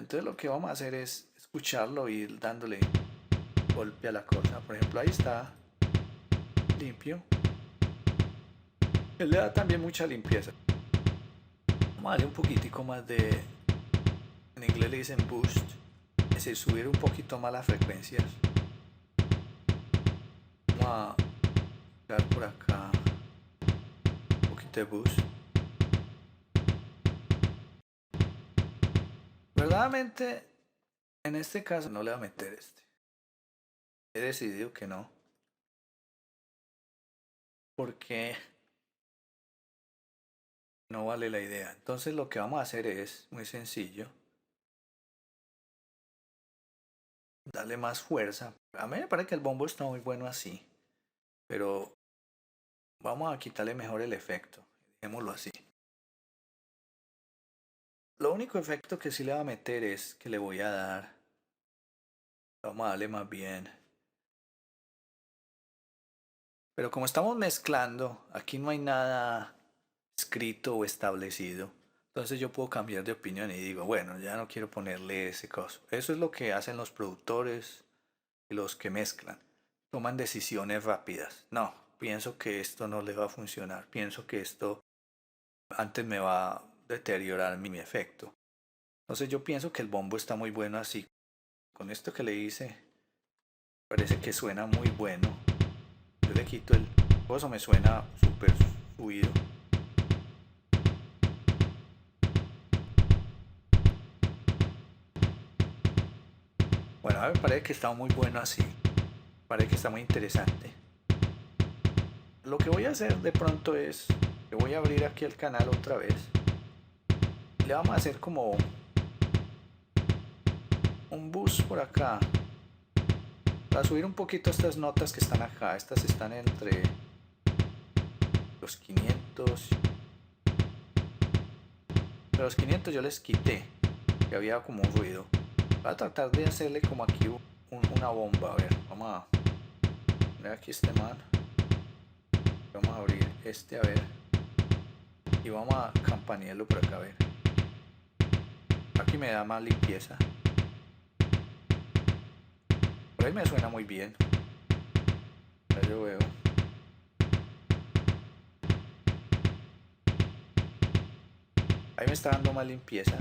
Entonces lo que vamos a hacer es escucharlo y ir dándole golpe a la cosa. Por ejemplo, ahí está limpio. Él le da también mucha limpieza. Vamos a darle un poquitico más de, en inglés le dicen boost, es decir, subir un poquito más las frecuencias. Vamos a dar por acá un poquito de boost. Verdaderamente, en este caso no le voy a meter este. He decidido que no. Porque no vale la idea. Entonces lo que vamos a hacer es muy sencillo. Darle más fuerza. A mí me parece que el bombo está muy bueno así. Pero vamos a quitarle mejor el efecto. Dejémoslo así. Lo único efecto que sí le voy a meter es que le voy a dar. Vamos a darle más bien. Pero como estamos mezclando, aquí no hay nada escrito o establecido. Entonces yo puedo cambiar de opinión y digo, bueno, ya no quiero ponerle ese coso. Eso es lo que hacen los productores y los que mezclan. Toman decisiones rápidas. No, pienso que esto no le va a funcionar. Pienso que esto antes me va a deteriorar mi efecto. Entonces yo pienso que el bombo está muy bueno así. Con esto que le hice, parece que suena muy bueno. Yo le quito el coso, me suena súper fluido. Bueno, a mí me parece que está muy bueno así. Parece que está muy interesante. Lo que voy a hacer de pronto es que voy a abrir aquí el canal otra vez. Le vamos a hacer como un boost por acá. Para subir un poquito estas notas que están acá. Estas están entre los 500. Pero los 500 yo les quité. Que había como un ruido. Voy a tratar de hacerle como aquí una bomba. A ver, vamos a poner aquí este man. Vamos a abrir este, a ver. Y vamos a campanearlo por acá, a ver. Aquí me da más limpieza. Por ahí me suena muy bien. Ya yo veo. Ahí me está dando más limpieza.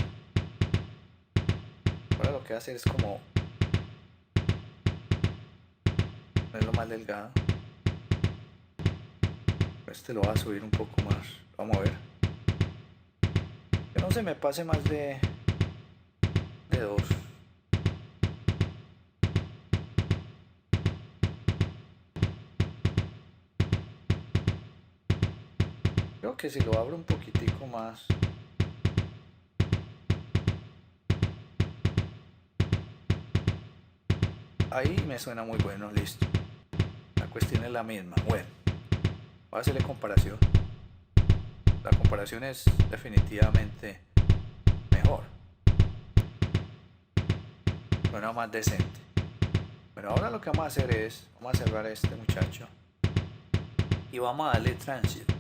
Ahora lo que voy a hacer es como ponerlo más delgado. Este lo voy a subir un poco más. Vamos a ver. Que no se me pase más de 2. Creo que si lo abro un poquitico más. Ahí me suena muy bueno, listo. La cuestión es la misma. Bueno, voy a hacerle comparación. La comparación es definitivamente mejor. Suena más decente. Bueno, ahora lo que vamos a hacer es, vamos a cerrar a este muchacho. Y vamos a darle transit.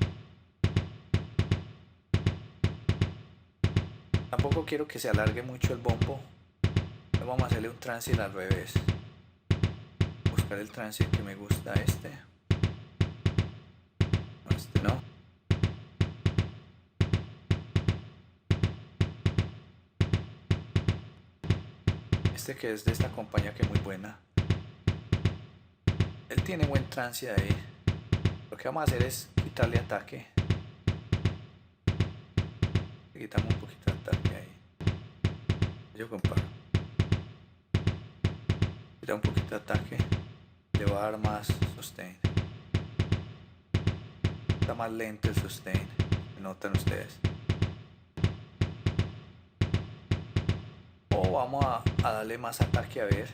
Tampoco quiero que se alargue mucho el bombo. Entonces vamos a hacerle un transit al revés. Buscar el transit que me gusta, este. No, este no. Este que es de esta compañía que es muy buena. Él tiene buen transit ahí. Lo que vamos a hacer es quitarle ataque. Le quitamos un poquito de ataque ahí. Yo comparo. Quita un poquito de ataque. Le va a dar más sustain. Está más lento el sustain. ¿Me notan ustedes? O vamos a darle más ataque, a ver.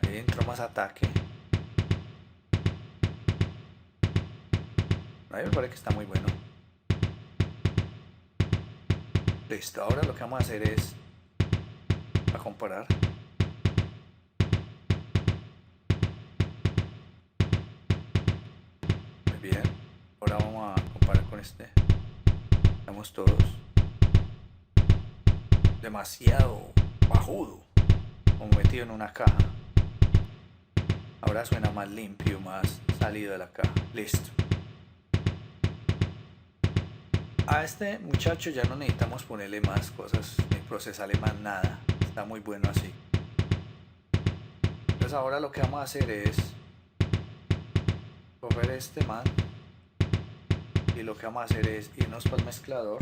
Ahí entró más ataque. A mí me parece que está muy bueno. Listo, ahora lo que vamos a hacer es a comparar. Muy bien. Ahora vamos a comparar con este. Estamos todos. demasiado bajudo, como metido en una caja. Ahora suena más limpio, más salido de la caja. Listo. A este muchacho ya no necesitamos ponerle más cosas ni procesarle más nada. Está muy bueno así. Entonces ahora lo que vamos a hacer es coger este man y lo que vamos a hacer es irnos para el mezclador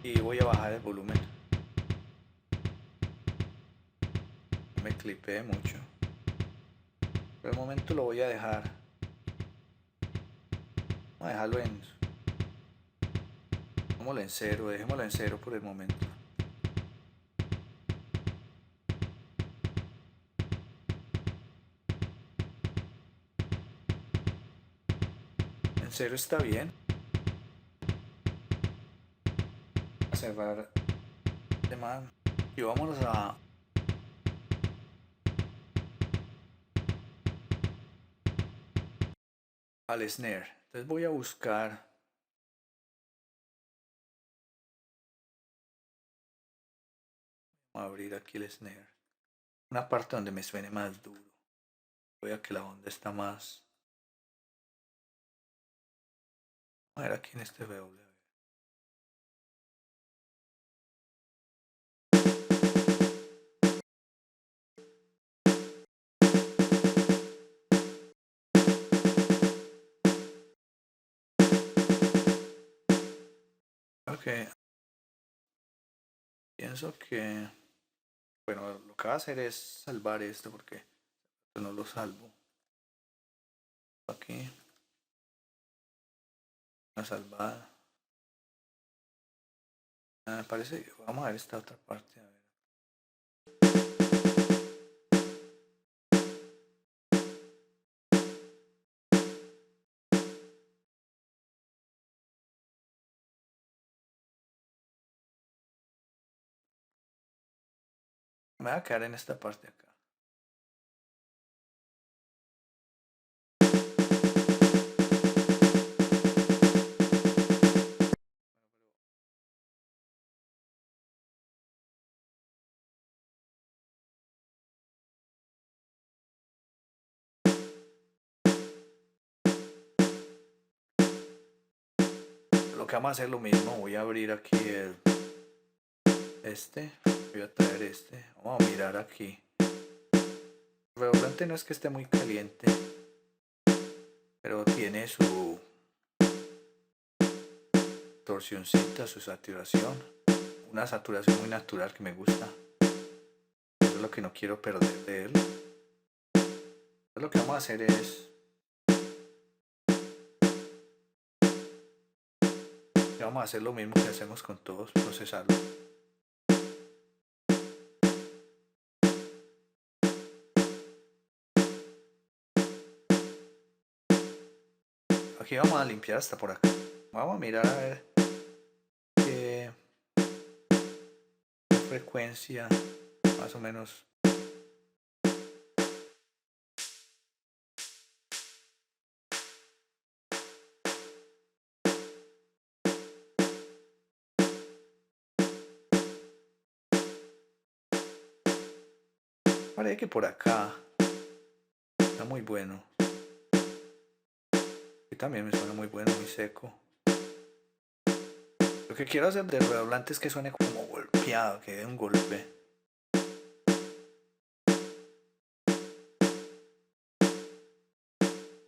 y voy a bajar el volumen. No me clipé mucho. Por el momento lo voy a dejar. Vamos a dejarlo en... Dejémoslo en cero, dejémoslo en cero por el momento. En cero está bien. A cerrar de man. Y vámonos al snare. Entonces voy a buscar... Voy a abrir aquí el snare. Una parte donde me suene más duro. Voy a que la onda está más... A ver aquí en este W. Ok. Pienso que... Bueno, lo que voy a hacer es salvar esto porque no lo salvo. Aquí. Una salvada. Me parece... Vamos a ver esta otra parte. A ver. Me voy a quedar en esta parte acá. Lo que vamos a hacer lo mismo. Voy a abrir aquí el... Voy a traer este. Vamos a mirar aquí. El redoblante no es que esté muy caliente, pero tiene su torsioncita, su saturación. Una saturación muy natural que me gusta. Eso es lo que no quiero perder de él. Entonces lo que vamos a hacer es... Vamos a hacer lo mismo que hacemos con todos, procesarlo. Aquí vamos a limpiar hasta por acá. Vamos a mirar a ver qué frecuencia más o menos. Parece que por acá está muy bueno. Y también me suena muy bueno, muy seco. Lo que quiero hacer del redoblante es que suene como golpeado, que dé un golpe.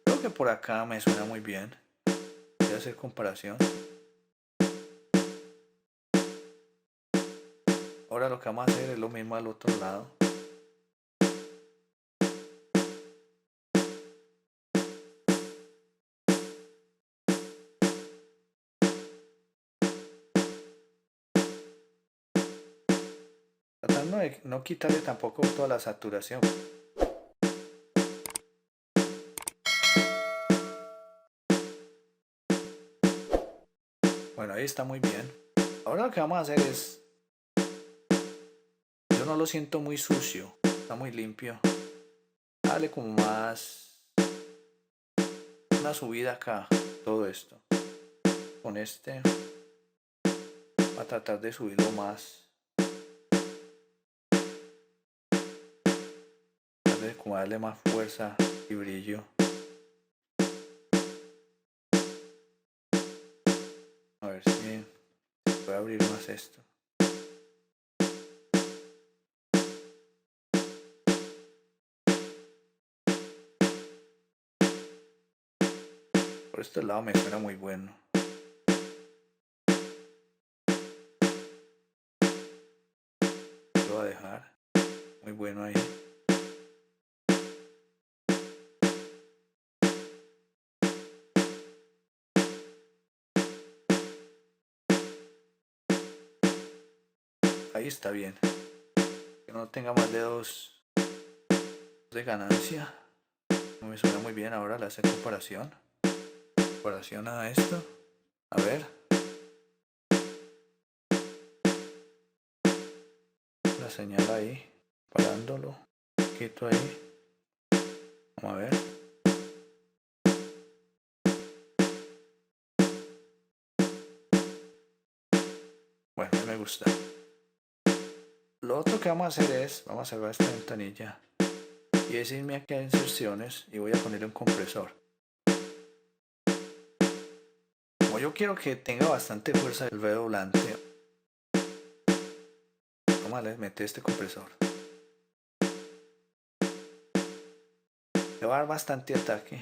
Creo que por acá me suena muy bien. Voy a hacer comparación. Ahora lo que vamos a hacer es lo mismo al otro lado. Tratando de no quitarle tampoco toda la saturación. Bueno, ahí está muy bien. Ahora lo que vamos a hacer es... Yo no lo siento muy sucio. Está muy limpio. Dale como más... Una subida acá. Todo esto. con este a tratar de subirlo más, como darle más fuerza y brillo. A ver si voy a abrir más esto. Por este lado me suena muy bueno. Lo voy a dejar muy bueno ahí. Ahí está bien. Que no tenga más de 2 de ganancia. No me suena muy bien. Ahora le hace comparación. Comparación a esto. A ver. La señal ahí. Parándolo. Un poquito ahí. Vamos a ver. Bueno, me gusta. Lo otro que vamos a hacer es, vamos a cerrar esta ventanilla y es irme aquí a inserciones y voy a ponerle un compresor. Como yo quiero que tenga bastante fuerza el redoblante, vamos a meter este compresor. Le va a dar bastante ataque.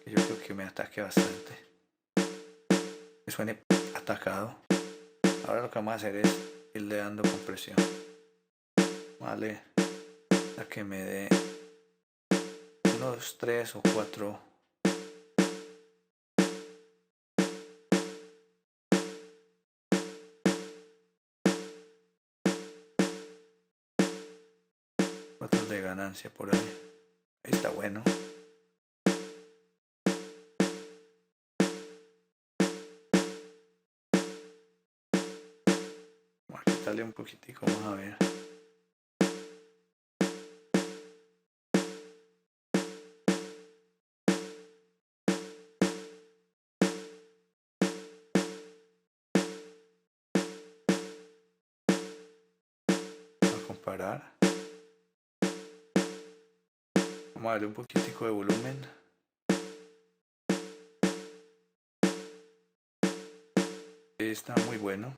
Yo creo que me ataque bastante. Que suene atacado. Ahora lo que vamos a hacer es irle dando compresión. Vale, a que me dé unos 3 o 4 de ganancia por ahí. Ahí está bueno. Vamos a quitarle un poquitico, vamos a ver. Comparar. Vamos a darle un poquitico de volumen. Está muy bueno.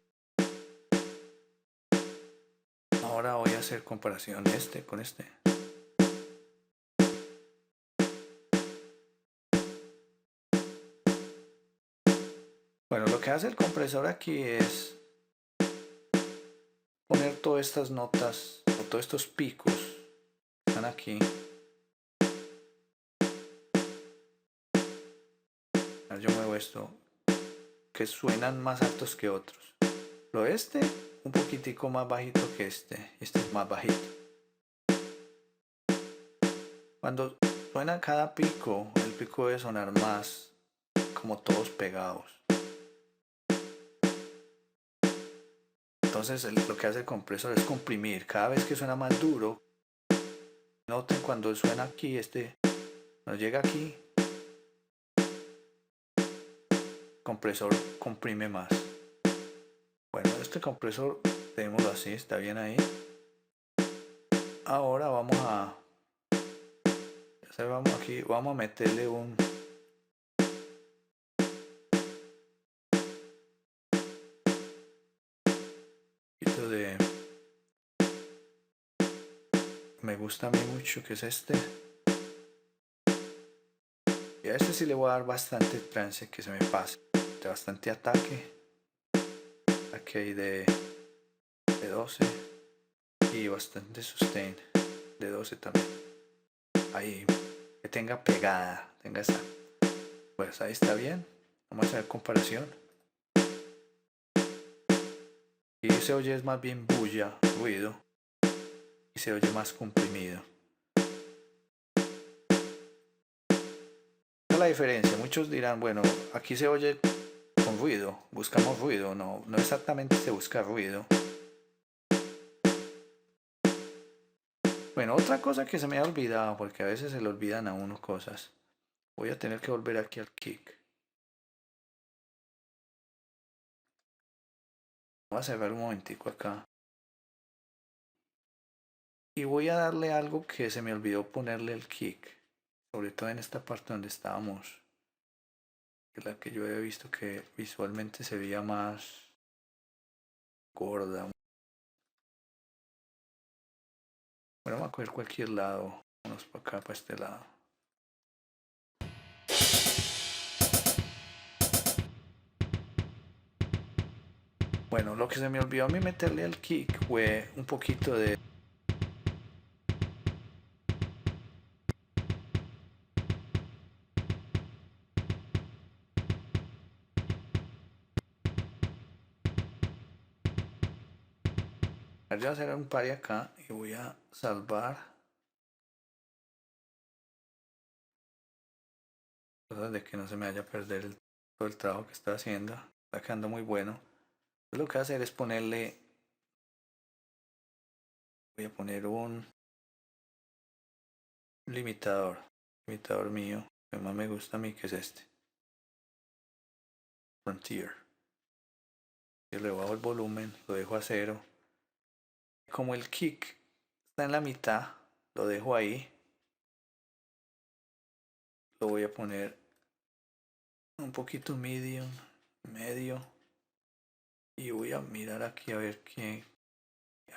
Ahora voy a hacer comparación este con este. Bueno, lo que hace el compresor aquí es poner todas estas notas o todos estos picos que están aquí. Yo muevo esto, que suenan más altos que otros. Lo este un poquitico más bajito que este es más bajito. Cuando suena cada pico, el pico debe sonar más como todos pegados. Entonces lo que hace el compresor es comprimir. Cada vez que suena más duro, noten cuando suena aquí, cuando llega aquí, el compresor comprime más. Bueno, este compresor, tengámoslo así, está bien ahí. Ahora vamos a aquí, vamos a meterle un poquito de, me gusta a mí mucho, que es este. Y a este sí le voy a dar bastante trance, que se me pase, de bastante ataque. Aquí hay de 12 y bastante sustain de 12 también. Ahí, que tenga pegada, tenga esa. Pues ahí está bien. Vamos a hacer comparación. Y se oye es más bien bulla, ruido. Y se oye más comprimido. Esa es la diferencia. Muchos dirán, bueno, aquí se oye con ruido. Buscamos ruido. No exactamente se busca ruido. Bueno, otra cosa que se me ha olvidado, porque a veces se le olvidan a uno cosas. Voy a tener que volver aquí al kick. Voy a cerrar un momentico acá. Y voy a darle algo que se me olvidó ponerle el kick. Sobre todo en esta parte donde estábamos. Que es la que yo había visto que visualmente se veía más gorda. Bueno, vamos a coger cualquier lado. Vamos para acá, para este lado. Bueno, lo que se me olvidó a mí meterle al kick fue un poquito de... Voy a hacer un pari acá y voy a salvar. Cosas de que no se me vaya a perder todo el trabajo que está haciendo. Está quedando muy bueno. Entonces lo que voy a hacer es ponerle... Voy a poner un limitador. Limitador mío. Que más me gusta a mí, que es este. Frontier. Y le bajo el volumen, lo dejo a cero. Como el kick está en la mitad, lo dejo ahí. Lo voy a poner un poquito medium, medio. Y voy a mirar aquí a ver qué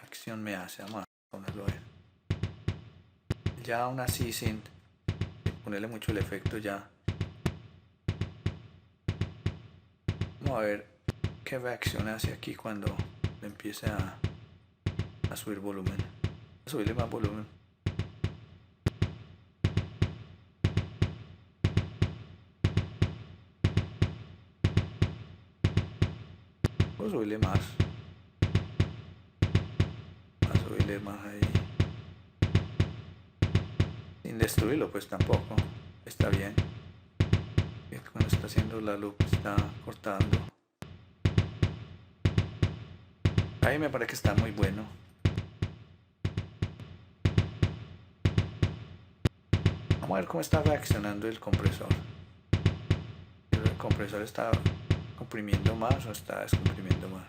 acción me hace. Vamos a ponerlo a ver. Ya aún así sin ponerle mucho el efecto ya. Vamos a ver qué reacción hace aquí cuando empiece a subir volumen. A subirle más volumen. Puedo subirle más. A subirle más ahí. Sin destruirlo pues tampoco. Está bien. Cuando está haciendo la loop está cortando. Ahí me parece que está muy bueno. Vamos a ver cómo está reaccionando el compresor. El compresor está comprimiendo más o está descomprimiendo más.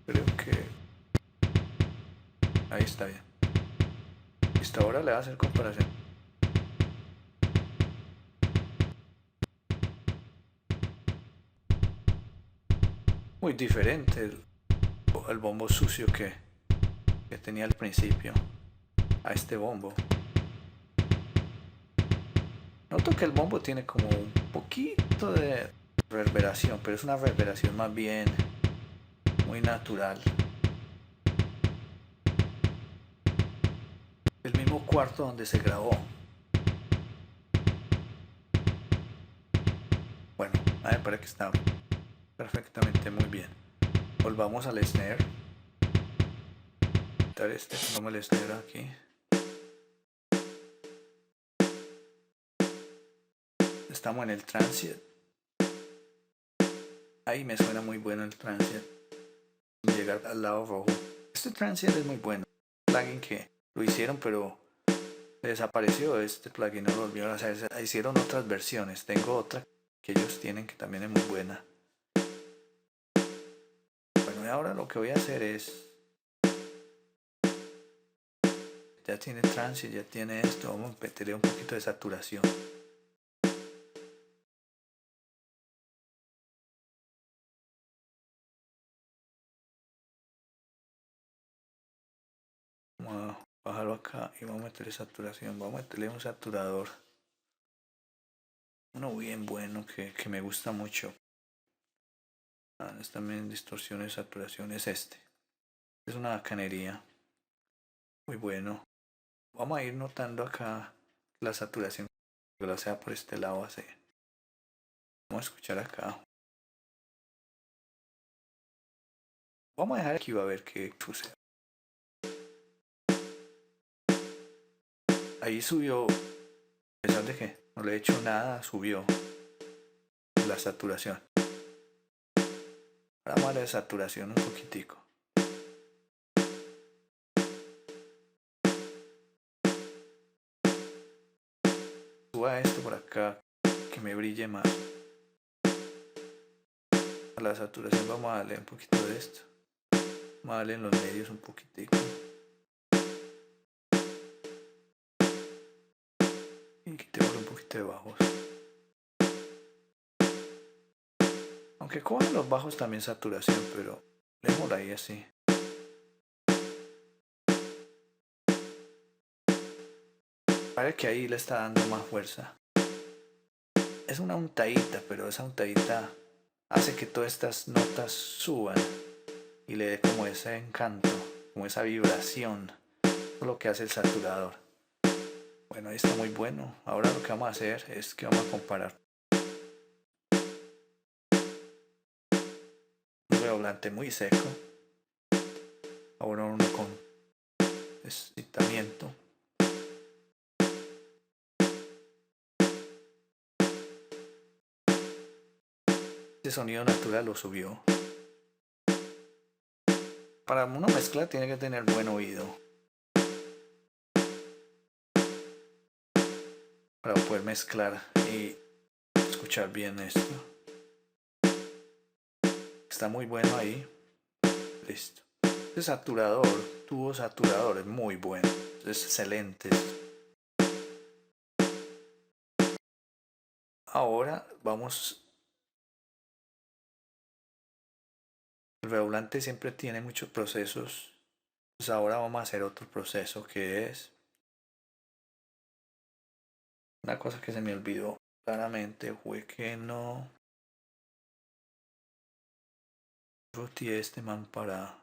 Creo que ahí está bien. Listo, ahora le va a hacer comparación. Muy diferente el bombo sucio que tenía al principio a este bombo. Noto que el bombo tiene como un poquito de reverberación, pero es una reverberación más bien muy natural. El mismo cuarto donde se grabó. Bueno, a mí me parece que está perfectamente muy bien. Volvamos al snare. Quitar este, pongamos el snare aquí. Estamos en el transient. Ahí me suena muy bueno el transient. Llegar al lado rojo. Este transient es muy bueno. Plugin que lo hicieron pero desapareció. Este plugin no lo volvieron a hacer. Hicieron otras versiones. Tengo otra que ellos tienen que también es muy buena. Bueno, y ahora lo que voy a hacer es... Ya tiene transient, ya tiene esto. Vamos a meterle un poquito de saturación. Vamos a bajarlo acá y vamos a meterle saturación. Vamos a meterle un saturador. Uno bien bueno que me gusta mucho. Es también distorsión y saturación. Es este. Es una bacanería. Muy bueno. Vamos a ir notando acá la saturación. Que lo sea por este lado así. Vamos a escuchar acá. Vamos a dejar aquí a ver qué sucede. Ahí subió. ¿A pesar de qué? No le he hecho nada, subió la saturación. Ahora vamos a darle saturación un poquitico. Suba esto por acá, que me brille más. A la saturación vamos a darle un poquito de esto. Vamos a darle en los medios un poquitico. Y quitémosle un poquito de bajos. Aunque cojan los bajos también saturación, pero démosla ahí así. Parece que ahí le está dando más fuerza. Es una untadita, pero esa untadita hace que todas estas notas suban y le dé como ese encanto, como esa vibración. Eso es lo que hace el saturador. Bueno, ahí está muy bueno. Ahora lo que vamos a hacer es que vamos a comparar un redoblante muy seco. Ahora uno con excitamiento. Ese sonido natural lo subió. Para una mezcla tiene que tener buen oído para poder mezclar y escuchar bien esto. Está muy bueno ahí. Listo. Este saturador, tubo saturador, es muy bueno. Es excelente. Ahora vamos. El redoblante siempre tiene muchos procesos. Pues ahora vamos a hacer otro proceso que es una cosa que se me olvidó claramente fue que no roteé este man para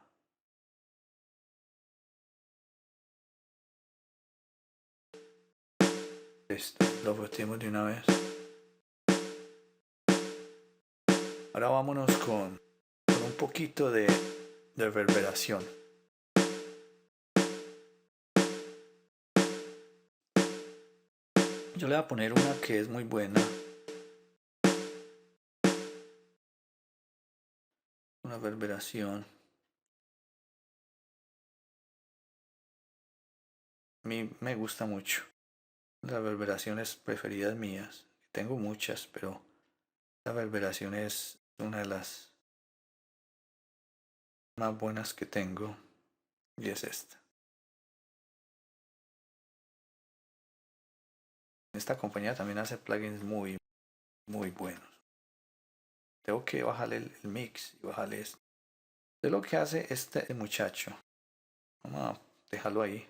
esto. Lo roteemos de una vez. Ahora vámonos con un poquito de reverberación. Yo le voy a poner una que es muy buena. Una reverberación. A mí me gusta mucho. Las reverberaciones preferidas mías. Tengo muchas, pero la reverberación es una de las más buenas que tengo. Y es esta. Esta compañía también hace plugins muy buenos. Tengo que bajarle el mix y bajarle esto. Es lo que hace este muchacho. Vamos a dejarlo ahí.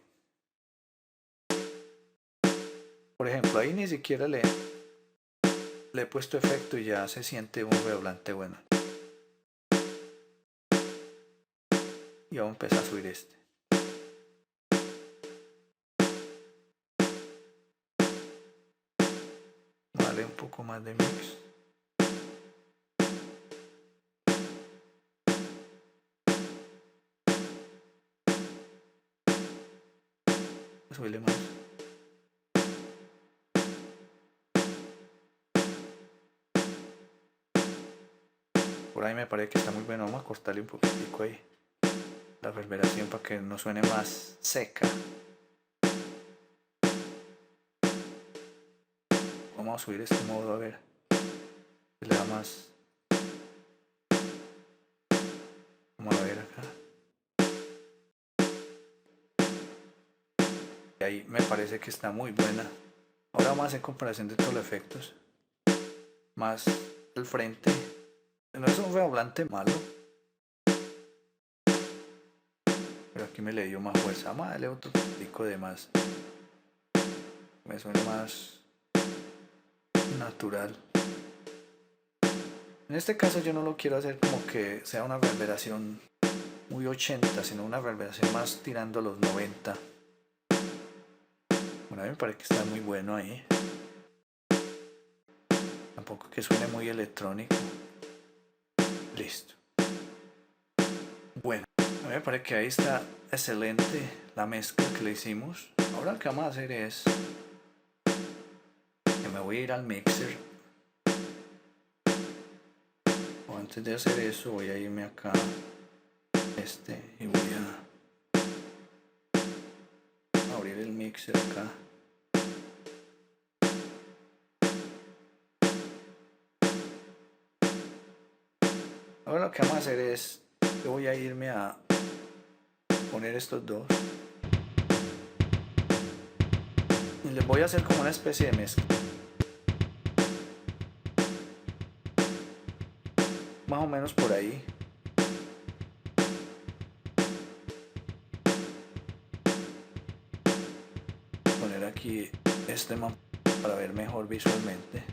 Por ejemplo, ahí ni siquiera le he puesto efecto y ya se siente un redoblante bueno. Y vamos a empezar a subir este. Vale, un poco más de mix. Subirle más. Por ahí me parece que está muy bueno. Vamos a cortarle un poquitico ahí la reverberación para que no suene más seca. Vamos a subir este modo a ver si le da más. Vamos a ver acá. Y ahí me parece que está muy buena. Ahora vamos a hacer comparación de todos los efectos. Más el frente. No es un redoblante malo. Pero aquí me le dio más fuerza. Vamos a darle otro pico de más. Me suena más natural. En este caso yo no lo quiero hacer como que sea una reverberación muy 80, sino una reverberación más tirando a los 90. Bueno, a mí me parece que está muy bueno ahí. Tampoco que suene muy electrónico. Listo. Bueno, a mí me parece que ahí está excelente la mezcla que le hicimos. Ahora lo que vamos a hacer es que me voy a ir al mixer. O antes de hacer eso voy a irme acá y voy a abrir el mixer acá. Ahora lo que vamos a hacer es, yo voy a irme a poner estos dos y les voy a hacer como una especie de mezcla, más o menos por ahí. Poner aquí este mapa para ver mejor visualmente.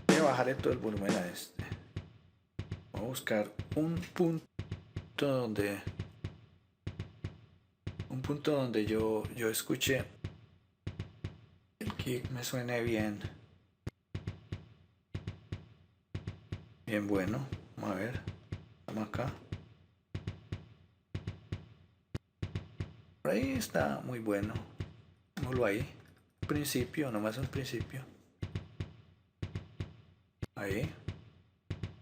Voy a bajarle todo el volumen a este. Voy a buscar un punto donde yo escuche el kick me suene bien bueno. Vamos a ver, vamos acá. Por ahí está muy bueno. Démoslo ahí. Principio, nomás un principio. Ahí.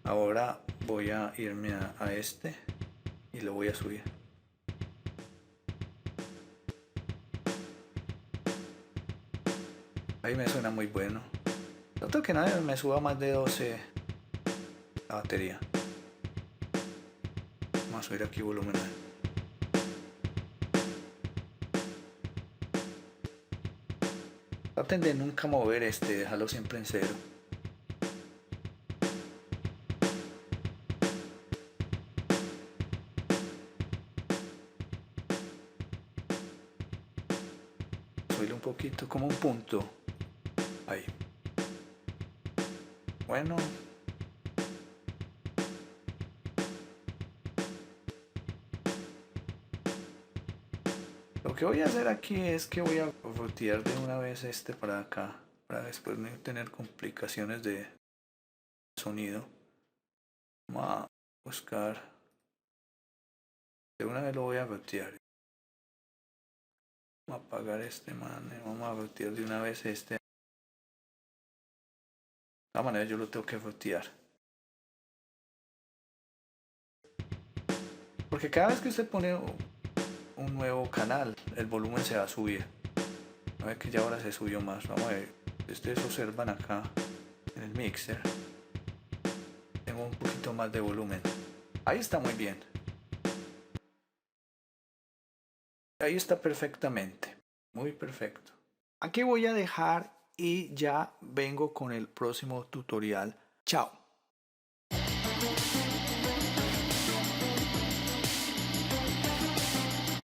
Ahora voy a irme a este y lo voy a subir. Ahí me suena muy bueno. Trato que nadie me suba más de 12 la batería. Vamos a subir aquí volumen. Traten de nunca mover dejarlo siempre en cero. Subirle un poquito, como un punto. Ahí. Bueno. Lo que voy a hacer aquí es que voy a rotear de una vez para acá, para después no tener complicaciones de sonido. Vamos a buscar. De una vez lo voy a rotear. Vamos a apagar vamos a rotear de una vez De todas maneras yo lo tengo que rotear. Porque cada vez que usted pone un nuevo canal, el volumen se va a subir. A ver que ya ahora se subió más. Vamos a ver. Ustedes observan acá en el mixer. Tengo un poquito más de volumen. Ahí está muy bien. Ahí está perfectamente. Muy perfecto. Aquí voy a dejar y ya vengo con el próximo tutorial. Chao.